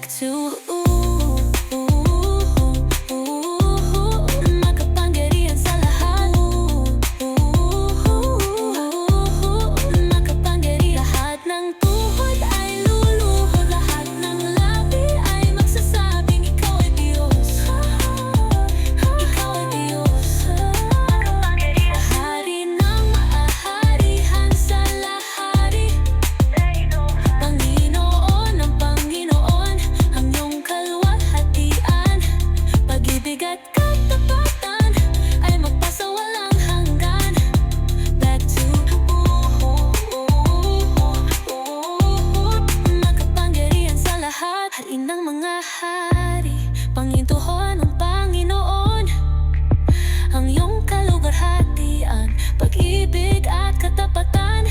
back to makapangyarihan sa lahat. Makapangyarihan. Lahat ng tuhod ay luluhod, lahat ng labi ay magsasabing ikaw ay Diyos. Ikaw ay Diyos. Makapangyarihan. Hari ng maharihan sa lahari. Panginoon ng Panginoon, ang iyong kalwalhatian. Pag-ibig at katapatan ay magpasawalang hanggan. Back to makapangyarihan sa lahat. Hari ng mga hari, Panginoon ng Panginoon, ang iyong kalugarhatian. Pag-ibig at katapatan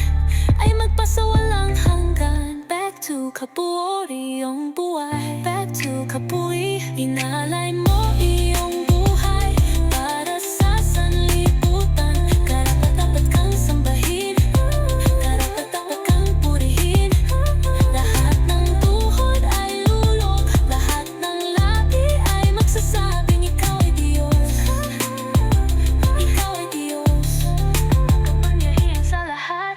ay magpasawalang hanggan. Back to kapuri iyong buhay. Back to kapuri, inalay mo iyong buhay para sa sanlibutan. Karapat-dapat kang sambahin, karapat-dapat kang purihin. Lahat ng tuhod ay lulog, lahat ng labi ay magsasabing ikaw ay Diyos. Ikaw ay Diyos. Makapangyarihan sa lahat.